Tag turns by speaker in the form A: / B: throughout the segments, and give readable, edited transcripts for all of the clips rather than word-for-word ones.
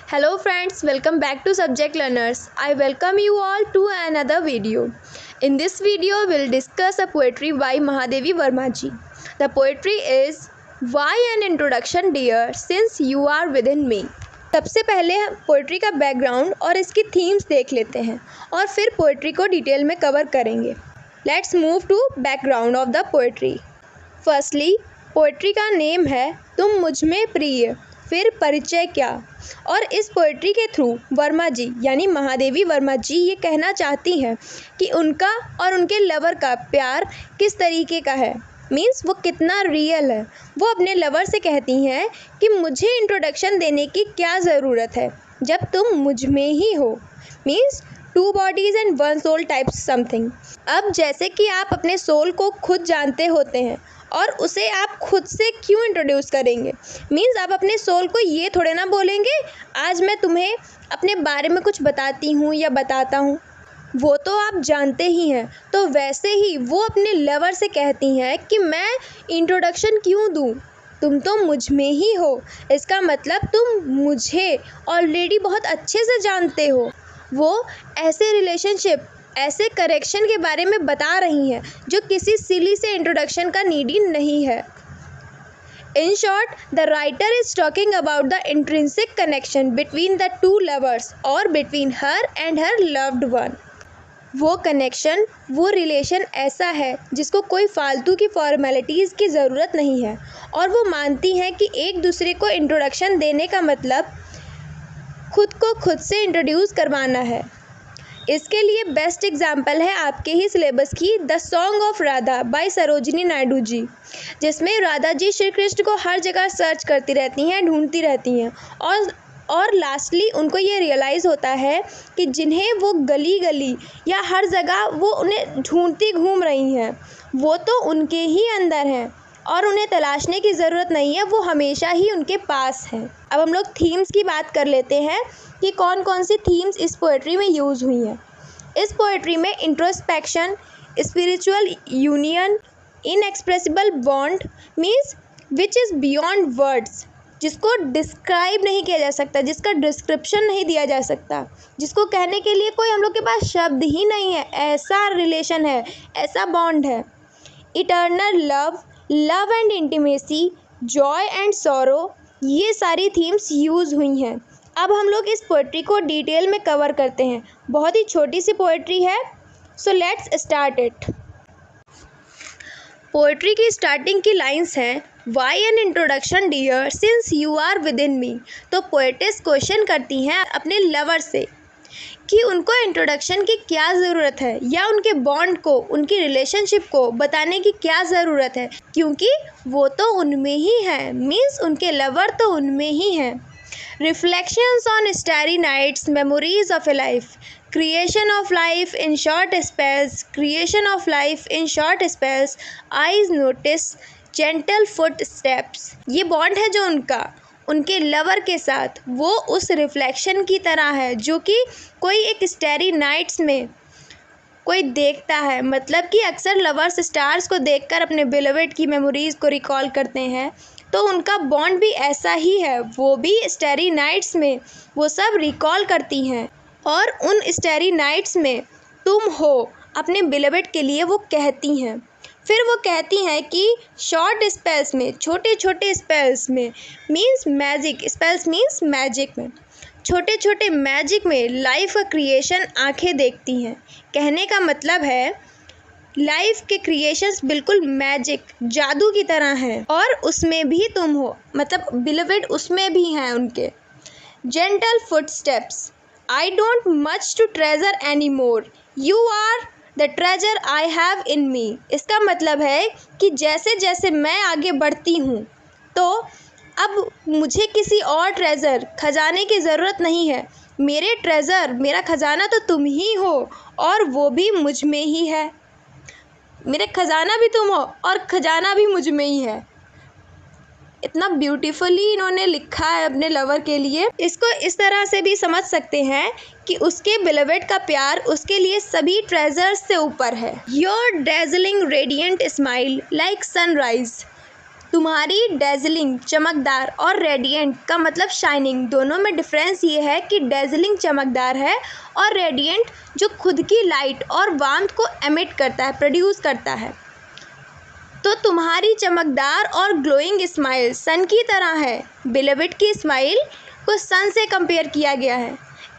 A: Hello friends, welcome back to Subject Learners. I welcome you all to another video. In this video, we'll discuss a poetry by Mahadevi Verma ji. The poetry is Why an Introduction Dear Since You Are Within Me. सबसे पहले poetry का background और इसकी themes देख लेते हैं और फिर पोइट्री को डिटेल में कवर करेंगे. Let's move to background of the poetry. Firstly poetry का नेम है तुम मुझ में प्रिय, फिर परिचय क्या. और इस पोइट्री के थ्रू वर्मा जी यानी महादेवी वर्मा जी ये कहना चाहती हैं कि उनका और उनके लवर का प्यार किस तरीके का है, मीन्स वो कितना रियल है. वो अपने लवर से कहती हैं कि मुझे इंट्रोडक्शन देने की क्या ज़रूरत है जब तुम मुझ में ही हो, means two bodies and one soul type something. अब जैसे कि आप अपने सोल को खुद जानते होते हैं और उसे आप खुद से क्यों इंट्रोड्यूस करेंगे, मीन्स आप अपने सोल को ये थोड़े ना बोलेंगे आज मैं तुम्हें अपने बारे में कुछ बताती हूँ या बताता हूँ, वो तो आप जानते ही हैं. तो वैसे ही वो अपने लवर से कहती हैं कि मैं इंट्रोडक्शन क्यों दूँ, तुम तो मुझ में ही हो, इसका मतलब तुम मुझे ऑलरेडी बहुत अच्छे से जानते हो. वो ऐसे रिलेशनशिप, ऐसे करेक्शन के बारे में बता रही हैं जो किसी सिली से इंट्रोडक्शन का नीडी नहीं है. In short, the writer is talking about the intrinsic connection between the two lovers or between her and her loved one. वो कनेक्शन, वो रिलेशन ऐसा है जिसको कोई फालतू की फॉर्मेलिटीज़ की ज़रूरत नहीं है और वो मानती हैं कि एक दूसरे को इंट्रोडक्शन देने का मतलब खुद को खुद से इंट्रोड्यूस करवाना है. इसके लिए बेस्ट एग्जाम्पल है आपके ही सिलेबस की the song of Radha by Sarojini Naidu ji, जिसमें राधा जी श्री कृष्ण को हर जगह सर्च करती रहती हैं, ढूंढती रहती हैं और लास्टली उनको ये रियलाइज़ होता है कि जिन्हें वो गली गली या हर जगह वो उन्हें ढूंढती घूम रही हैं वो तो उनके ही अंदर हैं और उन्हें तलाशने की ज़रूरत नहीं है, वो हमेशा ही उनके पास हैं. अब हम लोग थीम्स की बात कर लेते हैं कि कौन कौन सी थीम्स इस पोइट्री में यूज़ हुई हैं. इस पोइट्री में introspection, spiritual union, inexpressible bond means which is beyond words, जिसको डिस्क्राइब नहीं किया जा सकता, जिसका डिस्क्रिप्शन नहीं दिया जा सकता, जिसको कहने के लिए कोई हम लोग के पास शब्द ही नहीं है, ऐसा रिलेशन है, ऐसा बॉन्ड है. Eternal love, love and intimacy, Joy and sorrow, ये सारी थीम्स यूज़ हुई हैं. अब हम लोग इस पोइट्री को डिटेल में कवर करते हैं. बहुत ही छोटी सी पोइट्री है, so let's start it. Poetry की स्टार्टिंग की लाइंस हैं why an introduction dear since you are within me. तो पोइटेस क्वेश्चन करती हैं अपने लवर से कि उनको इंट्रोडक्शन की क्या ज़रूरत है या उनके बॉन्ड को, उनकी रिलेशनशिप को बताने की क्या ज़रूरत है, क्योंकि वो तो उनमें ही है, मीन्स उनके लवर तो उनमें ही हैं. Reflections on starry nights, memories of a life, creation of life in short spells, creation of life in short spells, eyes notice, gentle footsteps. ये बॉन्ड है जो उनका उनके लवर के साथ, वो उस रिफ्लेक्शन की तरह है जो कि कोई एक स्टैरी नाइट्स में कोई देखता है. मतलब कि अक्सर लवर्स स्टार्स को देखकर अपने बिलवेड की मेमोरीज़ को रिकॉल करते हैं, तो उनका बॉन्ड भी ऐसा ही है, वो भी स्टैरी नाइट्स में वो सब रिकॉल करती हैं और उन स्टैरी नाइट्स में तुम हो अपने बिलवेड के लिए वो कहती हैं. फिर वो कहती हैं कि शॉर्ट स्पेल्स में, छोटे छोटे स्पेल्स में, means magic, spells means magic में, छोटे छोटे मैजिक में लाइफ का क्रिएशन आंखें देखती हैं. कहने का मतलब है लाइफ के क्रिएशंस बिल्कुल मैजिक, जादू की तरह हैं और उसमें भी तुम हो, मतलब बिलवेड उसमें भी हैं उनके. Gentle footsteps, I don't much to treasure any more, you are the treasure I have in me. इसका मतलब है कि जैसे जैसे मैं आगे बढ़ती हूँ तो अब मुझे किसी और ट्रेजर, खजाने की ज़रूरत नहीं है. मेरे ट्रेजर, मेरा खजाना तो तुम ही हो और वो भी मुझ में ही है. मेरे खजाना भी तुम हो और खजाना भी मुझ में ही है. इतना ब्यूटीफुली इन्होंने लिखा है अपने लवर के लिए. इसको इस तरह से भी समझ सकते हैं कि उसके बिलवेड का प्यार उसके लिए सभी ट्रेजर्स से ऊपर है. Your dazzling radiant smile like sunrise, तुम्हारी डेजलिंग चमकदार और रेडिएंट का मतलब शाइनिंग, दोनों में डिफरेंस ये है कि डेजलिंग चमकदार है और रेडिएंट जो खुद की लाइट और वार्मथ को एमिट करता है, प्रोड्यूस करता है। तो तुम्हारी चमकदार और ग्लोइंग स्माइल सन की तरह है। बिलीव्ड की स्माइल को सन से कंपेयर किया गया है।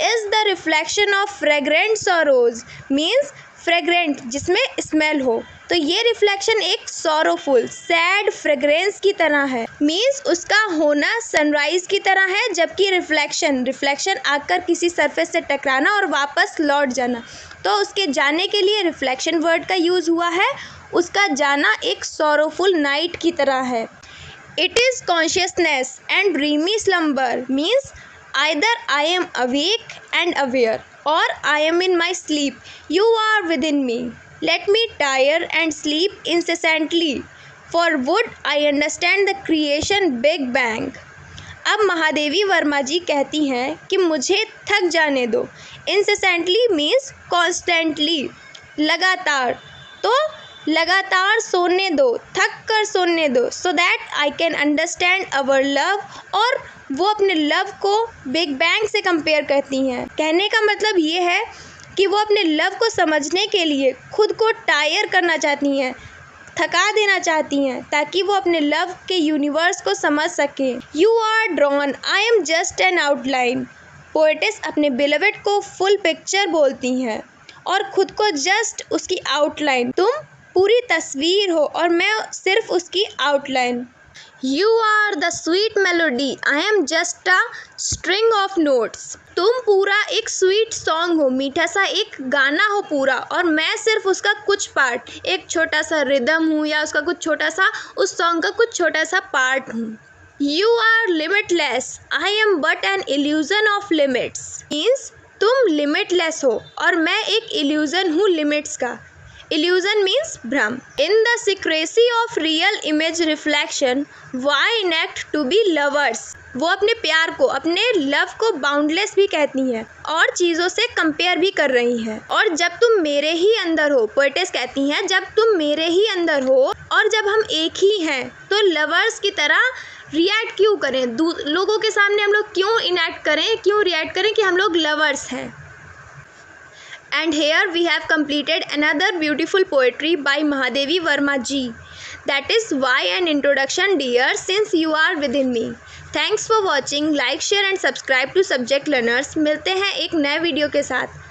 A: Is the reflection of fragrant sorrows, means fragrant जिसमें स्मेल हो, तो ये रिफ्लेक्शन एक सॉरोफुल सैड फ्रेग्रेंस की तरह है, मीन्स उसका होना सनराइज की तरह है, जबकि रिफ्लेक्शन आकर किसी सरफेस से टकराना और वापस लौट जाना, तो उसके जाने के लिए रिफ्लेक्शन वर्ड का यूज़ हुआ है। उसका जाना एक सॉरोफुल नाइट की तरह है। It is consciousness and dreamy slumber, means either I am awake and aware or I am in my sleep. You are within me. Let me tire and sleep incessantly. For would I understand the creation Big Bang. अब महादेवी वर्मा जी कहती हैं कि मुझे थक जाने दो। Incessantly means constantly, लगातार, तो लगातार सोने दो, थक कर सोने दो, so that I can understand our love, और वो अपने लव को बिग बैंग से कंपेयर करती हैं। कहने का मतलब ये है कि वो अपने लव को समझने के लिए खुद को टायर करना चाहती हैं, थका देना चाहती हैं, ताकि वो अपने लव के यूनिवर्स को समझ सकें। You are drawn, I am just an outline. Poetess अपने बिलवेड को फुल पिक्चर बोलती हैं और खुद को जस्ट उसकी आउटलाइन। तुम पूरी तस्वीर हो और मैं सिर्फ उसकी outline. You are the sweet melody, I am just a string of notes. तुम पूरा एक स्वीट सॉन्ग हो, मीठा सा एक गाना हो पूरा, और मैं सिर्फ उसका कुछ पार्ट, एक छोटा सा रिदम हूँ या उसका कुछ छोटा सा, उस सॉन्ग का कुछ छोटा सा पार्ट हूँ। You are limitless, I am but an illusion of limits. Means तुम लिमिटलेस हो और मैं एक इल्यूजन हूँ लिमिट्स का। Illusion means भ्रम। In the secrecy of real image reflection, why enact to be lovers? वो अपने प्यार को, अपने लव को बाउंडलेस भी कहती हैं और चीज़ों से कंपेयर भी कर रही हैं। और जब तुम मेरे ही अंदर हो, पोएटेस कहती हैं, जब तुम मेरे ही अंदर हो और जब हम एक ही हैं, तो लवर्स की तरह रिएक्ट क्यों करें, लोगों के सामने हम लोग क्यों इनैक्ट करें, क्यों रिएक्ट करें कि हम लोग लवर्स हैं। And here we have completed another beautiful poetry by Mahadevi Verma ji. That is why an introduction, dear, since you are within me. Thanks for watching. Like, share and subscribe to Subject Learners. मिलते हैं एक नए video के साथ।